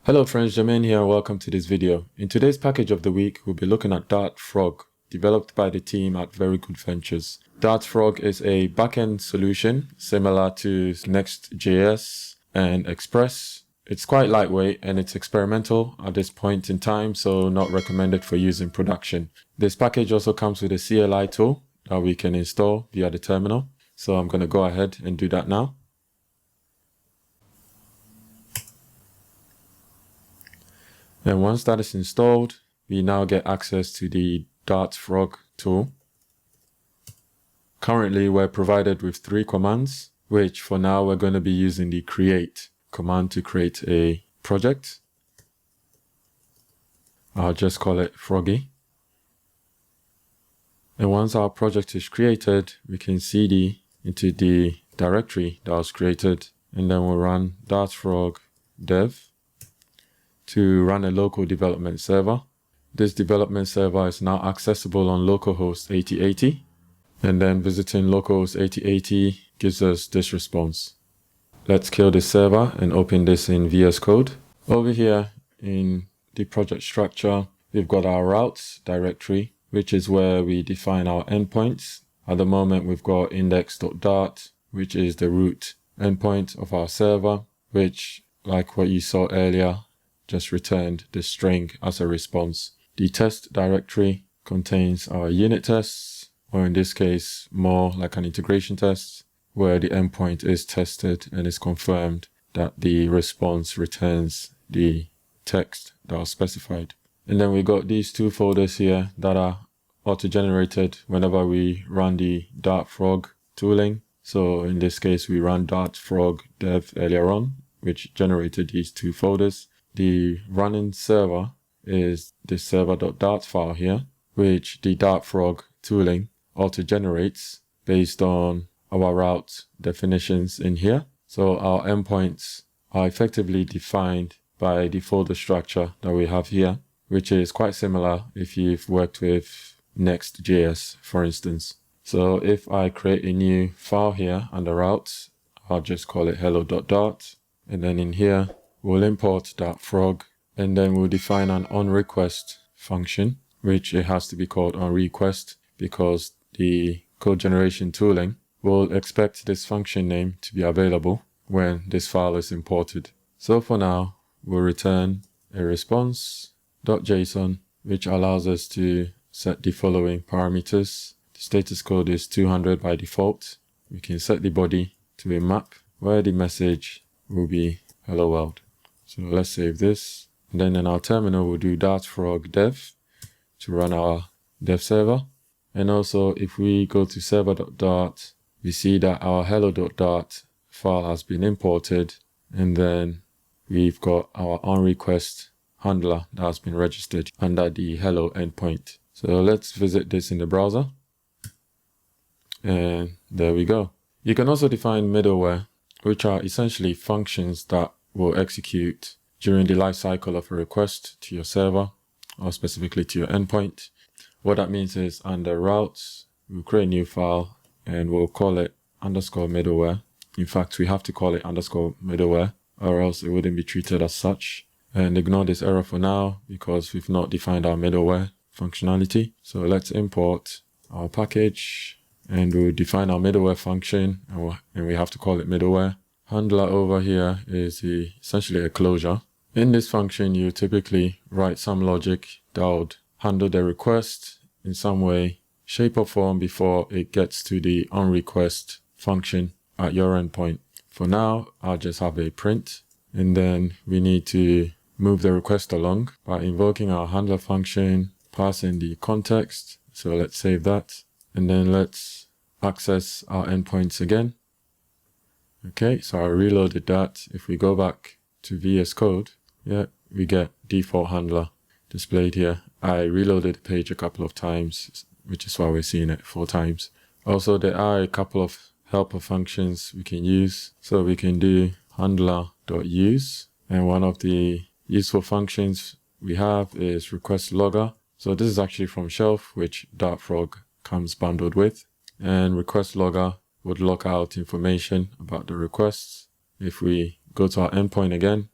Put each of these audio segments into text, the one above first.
Hello friends, Jermaine here and welcome to this video. In today's package of the week, we'll be looking at Dartfrog, developed by the team at Very Good Ventures. Dartfrog is a backend solution similar to NextJS and Express. It's quite lightweight and it's experimental at this point in time, so not recommended for use in production. This package also comes with a CLI tool that we can install via the terminal. So I'm going to go ahead and do that now. And once that is installed, we now get access to the Dartfrog tool. Currently, we're provided with 3 commands, which for now we're going to be using the create command to create a project. I'll just call it Froggy. And once our project is created, we can cd into the directory that was created, and then we'll run dartfrog dev to run a local development server. This development server is now accessible on localhost 8080, and then visiting localhost 8080 gives us this response. Let's kill this server and open this in VS Code. Over here in the project structure, we've got our routes directory, which is where we define our endpoints. At the moment, we've got index.dart, which is the root endpoint of our server, which, like what you saw earlier, just returned the string as a response. The test directory contains our unit tests, or in this case, more like an integration test, where the endpoint is tested and is confirmed that the response returns the text that was specified. And then we got these 2 folders here that are auto-generated whenever we run the Dartfrog tooling. So in this case, we ran Dartfrog dev earlier on, which generated these 2 folders. The running server is the server.dart file here, which the Dartfrog tooling auto-generates based on our route definitions in here. So our endpoints are effectively defined by the folder structure that we have here, which is quite similar if you've worked with NextJS, for instance. So if I create a new file here under routes, I'll just call it hello.dart, and then in here, we'll import Dartfrog, and then we'll define an onRequest function, which it has to be called onRequest because the code generation tooling will expect this function name to be available when this file is imported. So for now, we'll return a response.json, which allows us to set the following parameters. The status code is 200 by default. We can set the body to a map where the message will be hello world. So let's save this, and then in our terminal we'll do dartfrog dev to run our dev server. And also if we go to server.dart, we see that our hello.dart file has been imported, and then we've got our onRequest handler that has been registered under the hello endpoint. So let's visit this in the browser, and there we go. You can also define middleware, which are essentially functions that will execute during the lifecycle of a request to your server, or specifically to your endpoint. What that means is under routes, we'll create a new file and we'll call it _middleware. In fact, we have to call it _middleware, or else it wouldn't be treated as such. And ignore this error for now because we've not defined our middleware functionality. So let's import our package and we'll define our middleware function, and we have to call it middleware. Handler over here is essentially a closure. In this function, you typically write some logic that would handle the request in some way, shape or form before it gets to the onRequest function at your endpoint. For now, I'll just have a print, and then we need to move the request along by invoking our handler function, passing the context. So let's save that, and then let's access our endpoints again. Okay, so I reloaded that. If we go back to VS Code, yeah, we get default handler displayed here. I reloaded the page a couple of times, which is why we're seeing it 4 times. Also, there are a couple of helper functions we can use. So we can do handler.use, and one of the useful functions we have is request logger. So this is actually from shelf, which Dartfrog comes bundled with, and request logger would log out information about the requests. If we go to our endpoint again,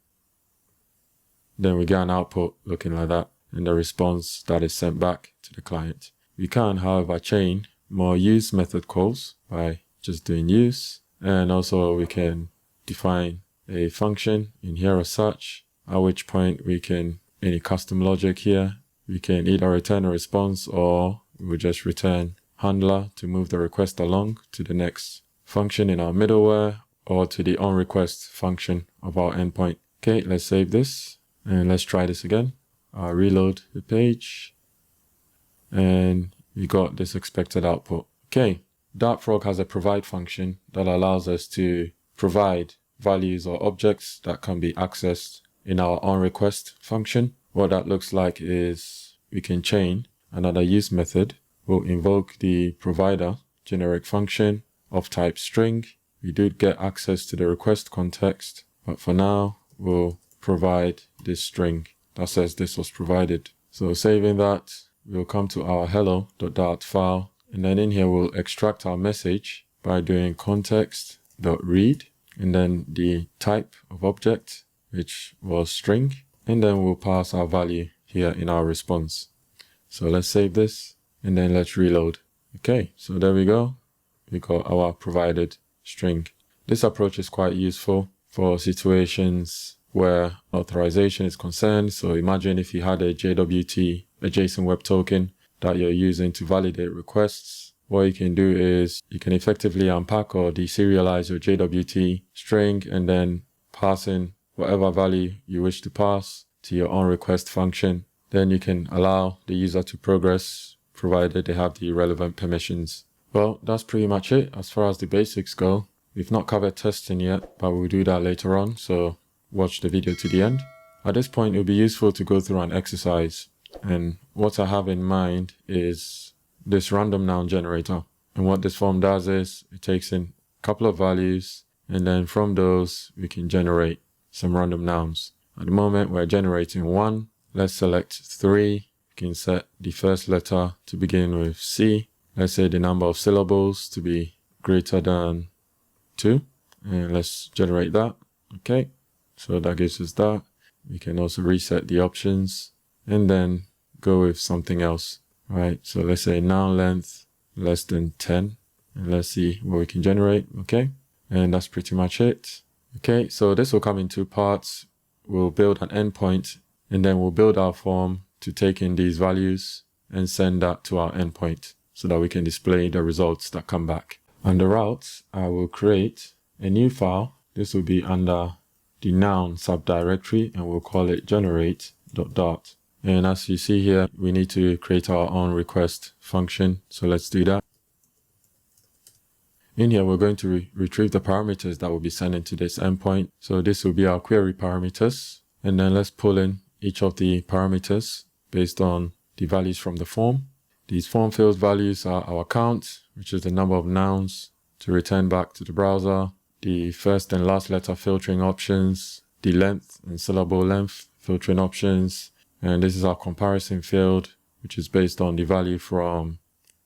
then we get an output looking like that, and the response that is sent back to the client. We can, however, chain more use method calls by just doing use, and also we can define a function in here as such, at which point we can, any custom logic here, we can either return a response or we will just return handler to move the request along to the next function in our middleware or to the onRequest function of our endpoint. Okay, let's save this and let's try this again. I'll reload the page and we got this expected output. Okay, Dartfrog has a provide function that allows us to provide values or objects that can be accessed in our onRequest function. What that looks like is we can chain another use method. We'll invoke the provider generic function of type string. We do get access to the request context, but for now we'll provide this string that says this was provided. So saving that, we'll come to our hello.dart file, and then in here we'll extract our message by doing context.read and then the type of object, which was string, and then we'll pass our value here in our response. So let's save this and then let's reload. Okay, so there we go. We got our provided string. This approach is quite useful for situations where authorization is concerned. So imagine if you had a JWT, a JSON Web Token that you're using to validate requests. What you can do is you can effectively unpack or deserialize your JWT string and then pass in whatever value you wish to pass to your onRequest function. Then you can allow the user to progress provided they have the relevant permissions. Well, that's pretty much it as far as the basics go. We've not covered testing yet, but we'll do that later on, so watch the video to the end. At this point, it'll be useful to go through an exercise, and what I have in mind is this random noun generator. And what this form does is it takes in a couple of values, and then from those we can generate some random nouns. At the moment we're generating 1. Let's select 3. We can set the first letter to begin with C. Let's say the number of syllables to be greater than 2, and let's generate that. Okay, so that gives us that. We can also reset the options and then go with something else. Right, so let's say noun length less than 10, and let's see what we can generate. Okay, and that's pretty much it. Okay, so this will come in 2 parts. We'll build an endpoint, and then we'll build our form to take in these values and send that to our endpoint so that we can display the results that come back. Under routes, I will create a new file. This will be under the noun subdirectory, and we'll call it generate.dart. And as you see here, we need to create our own request function. So let's do that. In here, we're going to retrieve the parameters that will be sent into this endpoint. So this will be our query parameters. And then let's pull in each of the parameters based on the values from the form. These form field values are our count, which is the number of nouns to return back to the browser, the first and last letter filtering options, the length and syllable length filtering options, and this is our comparison field, which is based on the value from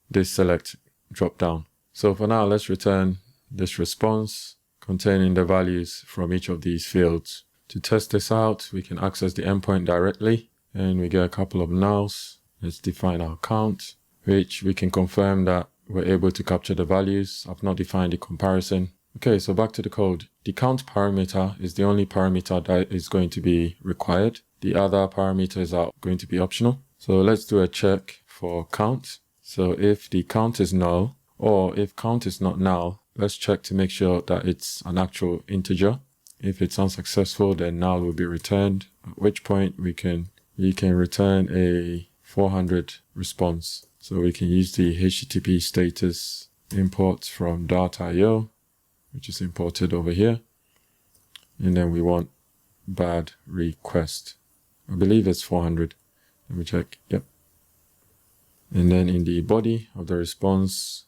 this select dropdown. So for now, let's return this response containing the values from each of these fields. To test this out, we can access the endpoint directly, and we get a couple of nulls. Let's define our count, which we can confirm that we're able to capture the values. I've not defined the comparison. Okay, so back to the code. The count parameter is the only parameter that is going to be required. The other parameters are going to be optional. So let's do a check for count. So if the count is null, or if count is not null, let's check to make sure that it's an actual integer. If it's unsuccessful, then null will be returned, at which point we can return a 400 response. So we can use the HTTP status import from Dart.io, which is imported over here. And then we want bad request. I believe it's 400. Let me check. Yep. And then in the body of the response,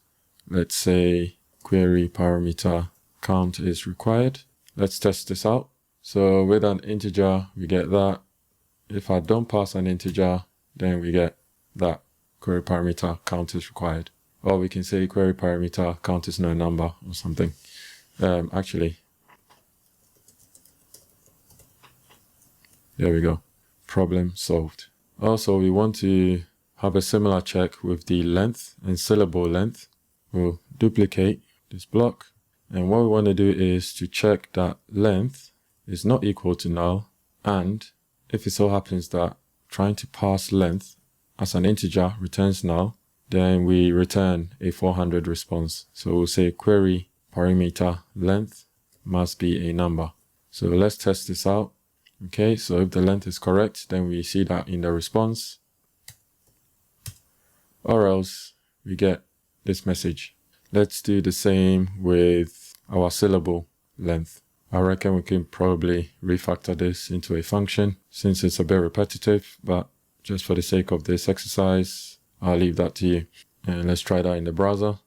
let's say query parameter count is required. Let's test this out. So with an integer, we get that. If I don't pass an integer, then we get that query parameter count is required. Or we can say query parameter count is no number or something. Actually, there we go. problem solved. Also, we want to have a similar check with the length and syllable length. We'll duplicate this block. And what we want to do is to check that length is not equal to null. And if it so happens that trying to pass length as an integer returns null, then we return a 400 response. So we'll say query parameter length must be a number. So let's test this out. Okay, so if the length is correct, then we see that in the response, or else we get this message. Let's do the same with our syllable length. I reckon we can probably refactor this into a function since it's a bit repetitive, but just for the sake of this exercise, I'll leave that to you. And let's try that in the browser.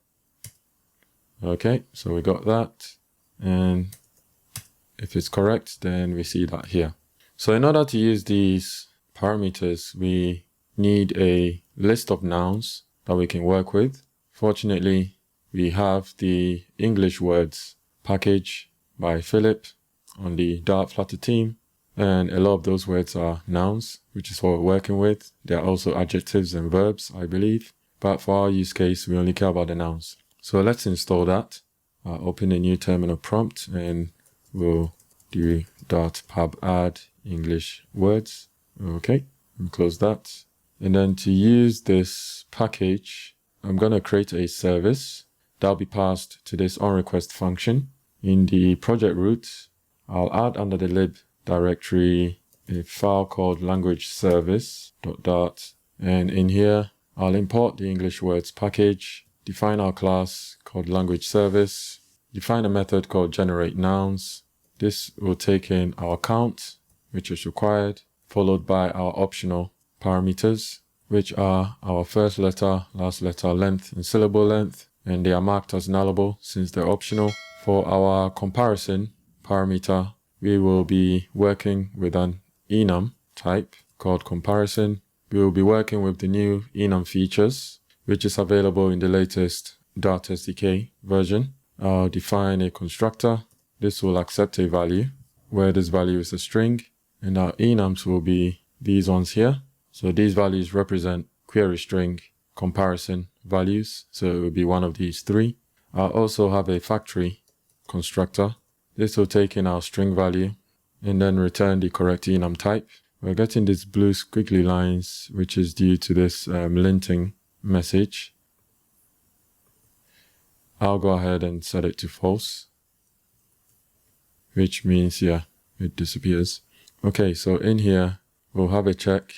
Okay, so we got that. And if it's correct, then we see that here. So in order to use these parameters, we need a list of nouns that we can work with. Fortunately, we have the English words package by Philip on the Dart Flutter team. And a lot of those words are nouns, which is what we're working with. There are also adjectives and verbs, I believe. But for our use case, we only care about the nouns. So let's install that. I'll open a new terminal prompt and we'll do dot pub add English words. Okay, and close that. And then to use this package, I'm going to create a service that'll be passed to this onRequest function. In the project root, I'll add under the lib directory a file called language service.dart. And in here, I'll import the English words package, define our class called language service, define a method called generate nouns. This will take in our count, which is required, followed by our optional parameters, which are our first letter, last letter length, and syllable length, and they are marked as nullable since they're optional. For our comparison parameter, we will be working with an enum type called comparison. We will be working with the new enum features, which is available in the latest Dart SDK version. I'll define a constructor. This will accept a value, where this value is a string, and our enums will be these ones here. So these values represent query string comparison values, so it will be one of these three. I'll also have a factory constructor. This will take in our string value and then return the correct enum type. We're getting these blue squiggly lines, which is due to this linting message. I'll go ahead and set it to false, which means, yeah, it disappears. Okay, so in here, we'll have a check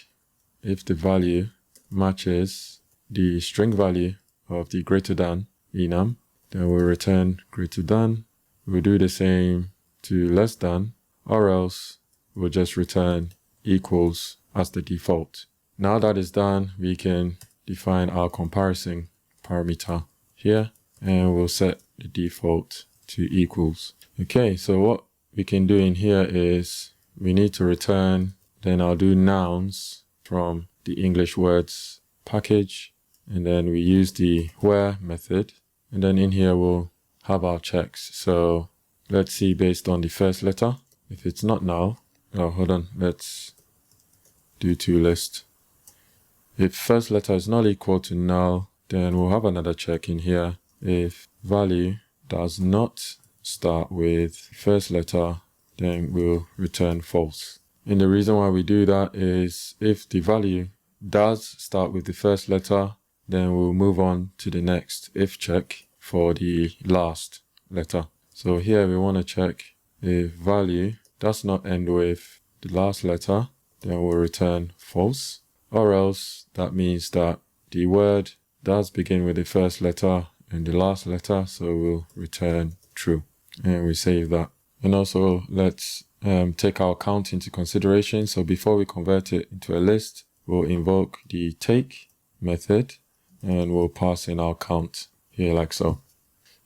if the value matches the string value of the greater than enum, then we'll return greater than. We'll do the same to less than, or else we'll just return equals as the default. Now that is done, we can define our comparison parameter here, and we'll set the default to equals. Okay, so what we can do in here is we need to return, then I'll do nouns from the English words package, and then we use the where method, and then in here we'll have our checks. So let's see based on the first letter. If it's not null, oh, hold on, let's do toList. If first letter is not equal to null, then we'll have another check in here. If value does not start with first letter, then we'll return false. And the reason why we do that is if the value does start with the first letter, then we'll move on to the next if check for the last letter. So here we want to check if value does not end with the last letter, then we'll return false, or else that means that the word does begin with the first letter and the last letter, so we'll return true, and we save that. And also let's take our count into consideration. So before we convert it into a list, we'll invoke the take method and we'll pass in our count here like so.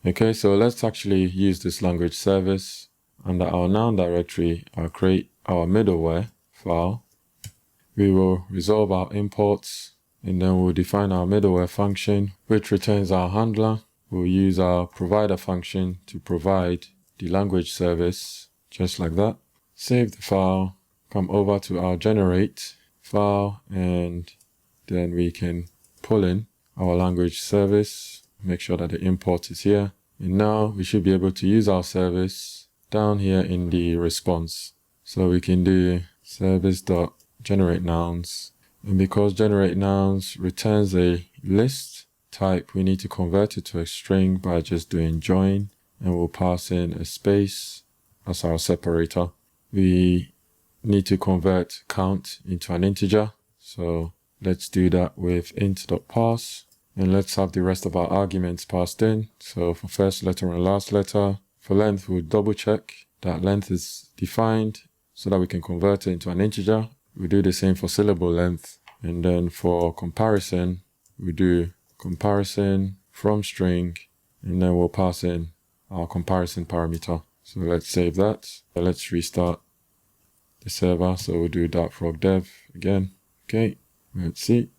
Okay, so let's actually use this language service. Under our noun directory, I'll create our middleware file. We will resolve our imports, and then we'll define our middleware function, which returns our handler. We'll use our provider function to provide the language service, just like that. Save the file, come over to our generate file, and then we can pull in our language service, make sure that the import is here. And now we should be able to use our service down here in the response. So we can do service.generate nouns. And because generate nouns returns a list type, we need to convert it to a string by just doing join, and we'll pass in a space as our separator. We need to convert count into an integer. So let's do that with int.parse, and let's have the rest of our arguments passed in. So for first letter and last letter, for length, we'll double check that length is defined so that we can convert it into an integer. We do the same for syllable length. And then for comparison, we do comparison from string, and then we'll pass in our comparison parameter. So let's save that. Let's restart the server. So we'll do Dartlang dev again. Okay, let's see.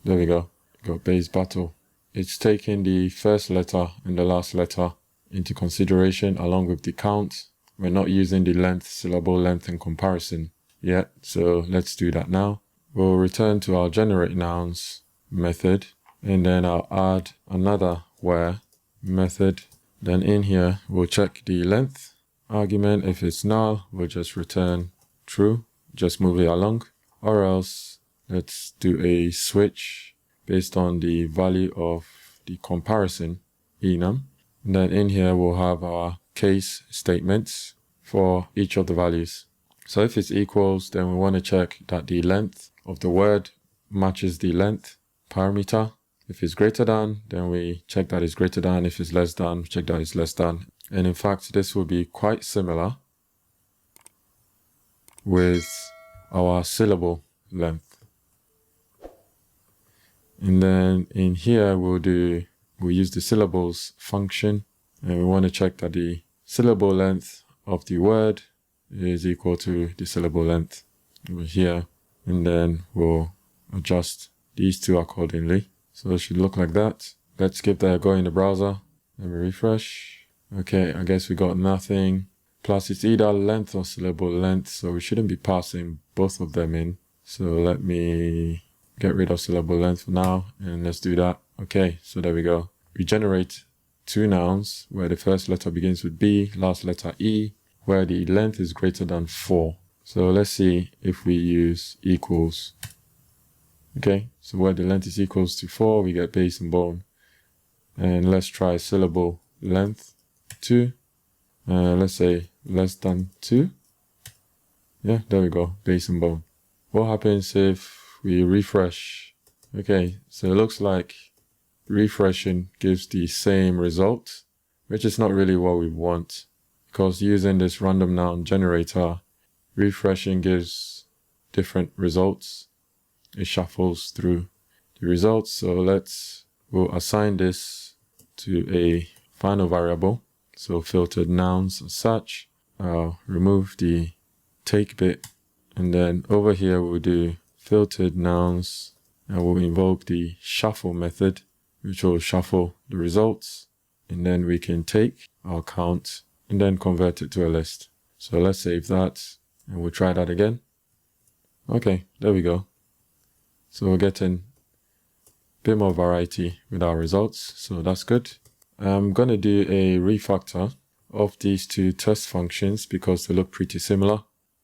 There we go. We got base battle. It's taking the first letter and the last letter into consideration along with the count. We're not using the length, syllable length, and comparison yet. So let's do that now. We'll return to our generate nouns method, and then I'll add another where method. Then in here, we'll check the length argument. If it's null, we'll just return true, just move it along. Or else let's do a switch based on the value of the comparison enum. And then in here, we'll have our case statements for each of the values. So if it's equals, then we want to check that the length of the word matches the length parameter. If it's greater than, then we check that it's greater than. If it's less than, we check that it's less than. And in fact, this will be quite similar with our syllable length. And then in here, we'll use the syllables function, and we want to check that the syllable length of the word is equal to the syllable length over here. And then we'll adjust these two accordingly. So it should look like that. Let's give that a go in the browser. Let me refresh. Okay, I guess we got nothing. Plus it's either length or syllable length, so we shouldn't be passing both of them in. So let me get rid of syllable length for now, and let's do that. Okay, so there we go. We generate two nouns where the first letter begins with B, last letter E, where the length is greater than 4. So let's see if we use equals. Okay, so where the length is equals to 4, we get base and bone. And let's try syllable length 2. Let's say less than 2. Yeah, there we go, base and bone. What happens if we refresh? Okay, so it looks like refreshing gives the same result, which is not really what we want, because using this random noun generator, refreshing gives different results. It shuffles through the results. So we'll assign this to a final variable. So filtered nouns as such. I'll remove the take bit, and then over here we'll do filtered nouns, and we'll invoke the shuffle method, which will shuffle the results, and then we can take our count and then convert it to a list. So let's save that, and we'll try that again. Okay, there we go. So we're getting a bit more variety with our results, so that's good. I'm going to do a refactor of these two test functions because they look pretty similar.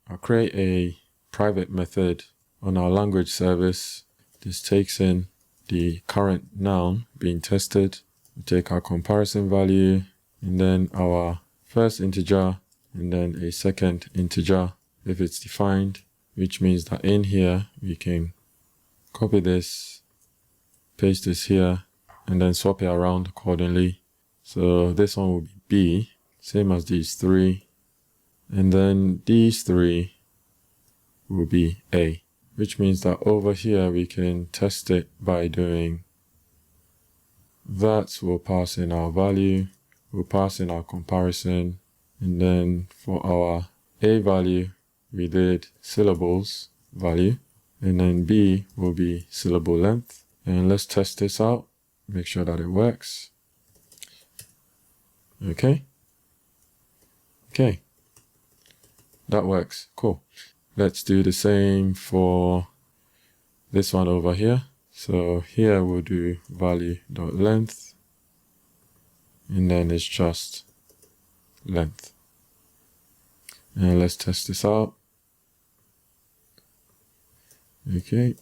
I'll create a private method on our language service. This takes in the current noun being tested. We take our comparison value, and then our first integer, and then a second integer if it's defined, which means that in here we can copy this, paste this here, and then swap it around accordingly. So this one will be B, same as these three. And then these three will be A, which means that over here we can test it by doing that. We'll pass in our value, we'll pass in our comparison, and then for our A value, we did syllables value, and then B will be syllable length. And let's test this out, make sure that it works. Okay, that works, cool. Let's do the same for this one over here. So here we'll do value.length, and then it's just length. And let's test this out. Okay,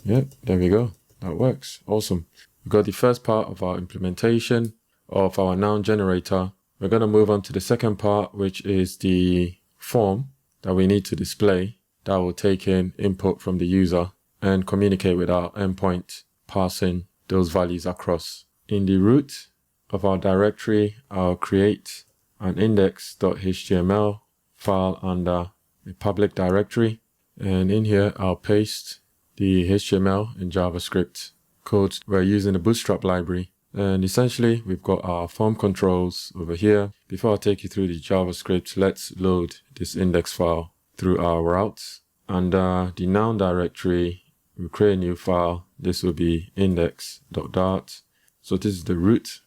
yep, there we go. That works. Awesome. We got the first part of our implementation of our noun generator. We're going to move on to the second part, which is the form that we need to display that will take in input from the user and communicate with our endpoint, passing those values across. In the root of our directory, I'll create an index.html file under a public directory. And in here, I'll paste the HTML and JavaScript code. We're using the Bootstrap library. And essentially, we've got our form controls over here. Before I take you through the JavaScript, let's load this index file through our routes. Under the noun directory, we'll create a new file. This will be index.dart. So this is the root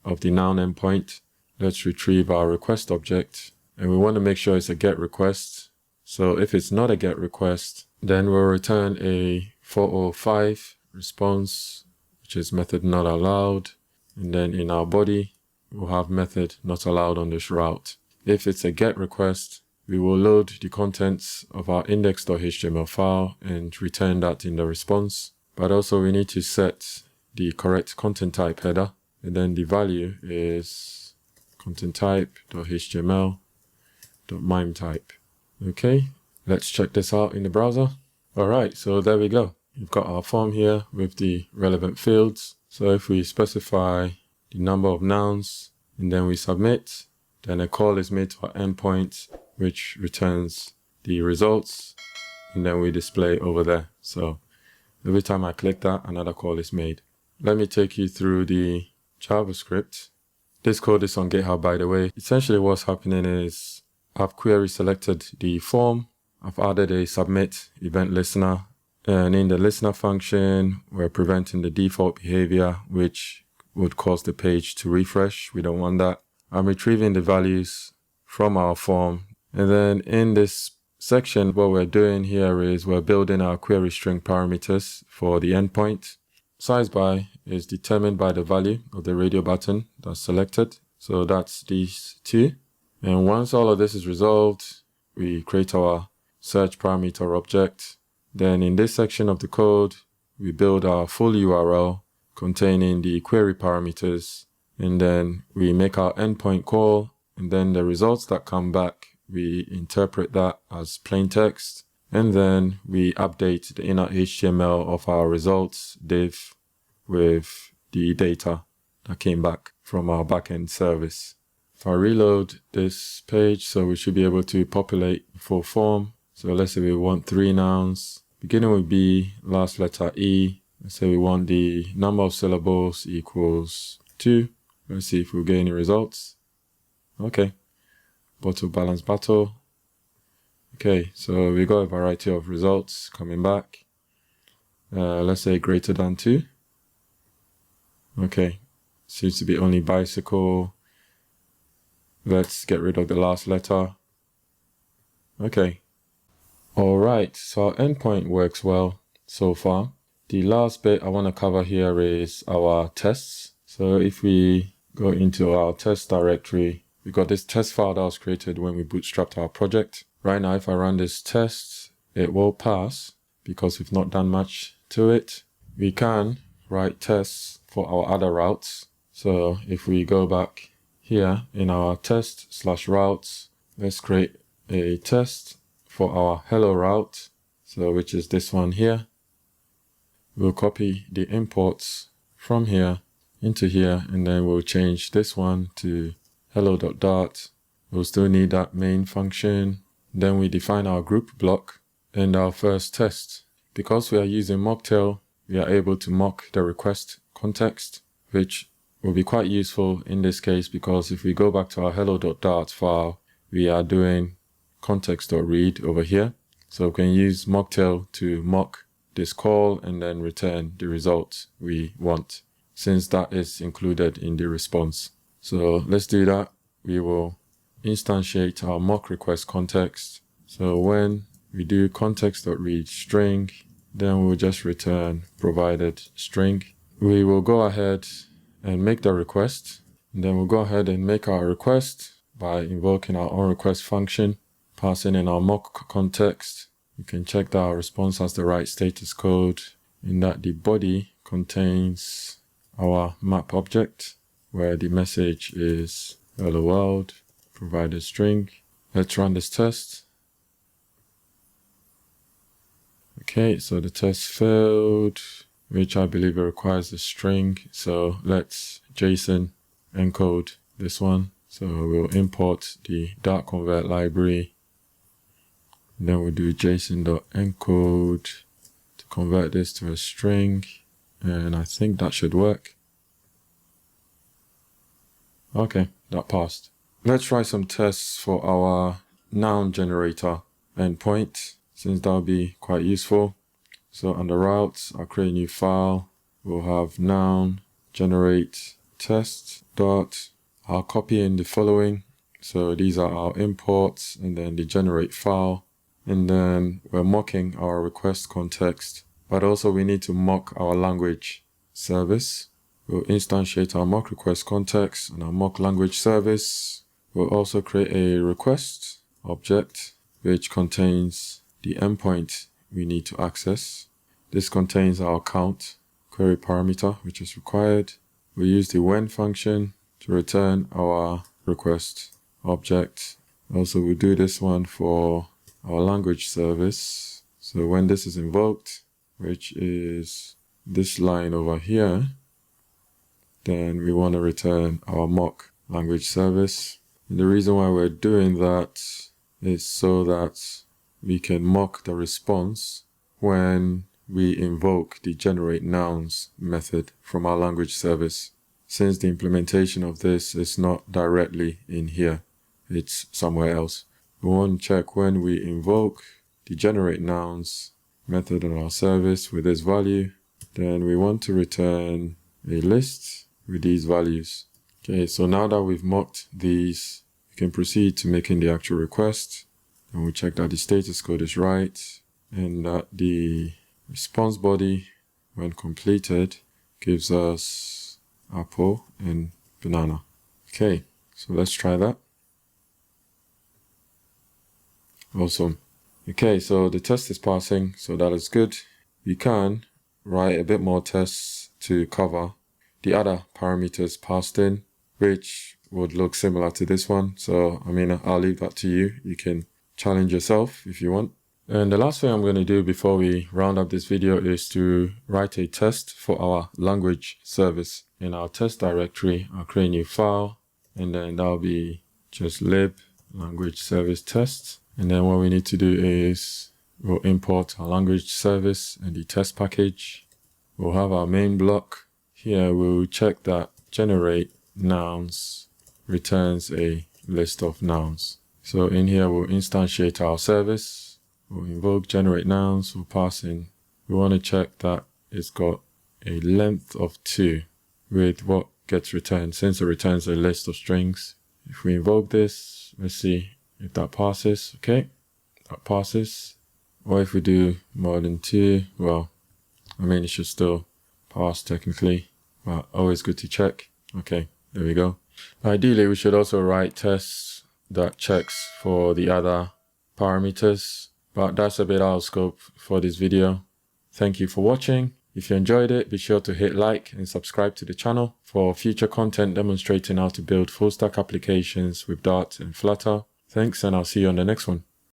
of the noun endpoint. Let's retrieve our request object. And we want to make sure it's a GET request. So if it's not a GET request, then we'll return a 405 response, which is method not allowed. And then in our body, we'll have method not allowed on this route. If it's a GET request, we will load the contents of our index.html file and return that in the response. But also we need to set the correct content type header. And then the value is content type.html.mime type. Okay, let's check this out in the browser. All right, so there we go. We've got our form here with the relevant fields. So if we specify the number of nouns and then we submit, then a call is made to our endpoint, which returns the results, and then we display over there. So every time I click that, another call is made. Let me take you through the JavaScript. This code is on GitHub, by the way. Essentially what's happening is I've query selected the form. I've added a submit event listener. And in the listener function, we're preventing the default behavior, which would cause the page to refresh. We don't want that. I'm retrieving the values from our form. And then in this section, what we're doing here is we're building our query string parameters for the endpoint. Size by is determined by the value of the radio button that's selected. So that's these two. And once all of this is resolved, we create our search parameter object. Then in this section of the code, we build our full URL containing the query parameters. And then we make our endpoint call. And then the results that come back, we interpret that as plain text. And then we update the inner HTML of our results div with the data that came back from our backend service. If I reload this page, so we should be able to populate the full form. So let's say we want 3 nouns, beginning with B, last letter E. Let's say we want the number of syllables equals 2. Let's see if we'll get any results. Okay, bottle balance battle. Okay, so we got a variety of results coming back. Let's say greater than 2. Okay, seems to be only bicycle. Let's get rid of the last letter. Okay. All right, so our endpoint works well so far. The last bit I want to cover here is our tests. So if we go into our test directory, we got this test file that was created when we bootstrapped our project. Right now, if I run this test, it will pass because we've not done much to it. We can write tests for our other routes. So if we go back here in our test/routes, let's create a test for our hello route. So which is this one here. We'll copy the imports from here into here, and then we'll change this one to hello.dart. We'll still need that main function. Then we define our group block and our first test. Because we are using mocktail, we are able to mock the request context, which will be quite useful in this case, because if we go back to our hello.dart file, we are doing context.read over here. So we can use mocktail to mock this call and then return the results we want, since that is included in the response. So let's do that. We will instantiate our mock request context. So when we do context.read string, then we'll just return provided string. We will go ahead and make the request, and then we'll go ahead and make our request by invoking our onRequest function, passing in our mock context. You can check that our response has the right status code, and that the body contains our map object, where the message is hello world, provided string. Let's run this test. Okay, so the test failed, which I believe it requires a string. So let's JSON encode this one. So we'll import the Dart-convert library. And then we'll do JSON.encode to convert this to a string. And I think that should work. Okay, that passed. Let's try some tests for our noun generator endpoint, since that'll be quite useful. So under routes, I'll create a new file. We'll have noun generate test dot. I'll copy in the following. So these are our imports and then the generate file. And then we're mocking our request context, but also we need to mock our language service. We'll instantiate our mock request context and our mock language service. We'll also create a request object, which contains the endpoint we need to access. This contains our count query parameter, which is required. We'll use the when function to return our request object. Also, we'll do this one for our language service. So when this is invoked, which is this line over here, then we want to return our mock language service. And the reason why we're doing that is so that we can mock the response when we invoke the generate nouns method from our language service. Since the implementation of this is not directly in here, it's somewhere else. We want to check when we invoke the generate nouns method on our service with this value, then we want to return a list with these values. Okay, so now that we've mocked these, we can proceed to making the actual request. And we check that the status code is right and that the response body, when completed, gives us apple and banana. Okay, so let's try that. Awesome. Okay, so the test is passing, so that is good. We can write a bit more tests to cover the other parameters passed in, which would look similar to this one. So, I mean, I'll leave that to you. You can challenge yourself if you want. And the last thing I'm going to do before we round up this video is to write a test for our language service. In our test directory, I'll create a new file, and then that'll be just lib language service test. And then what we need to do is we'll import our language service and the test package. We'll have our main block. Here we'll check that generate nouns returns a list of nouns. So in here we'll instantiate our service. We'll invoke generate nouns. We'll pass in. We want to check that it's got a length of 2 with what gets returned, since it returns a list of strings. If we invoke this, let's see if that passes. Okay, that passes. Or if we do more than 2, well, I mean, it should still pass technically, but always good to check. Okay, there we go. Ideally, we should also write tests that checks for the other parameters, but that's a bit out of scope for this video. Thank you for watching. If you enjoyed it, be sure to hit like and subscribe to the channel for future content demonstrating how to build full stack applications with Dart and Flutter. Thanks, and I'll see you on the next one.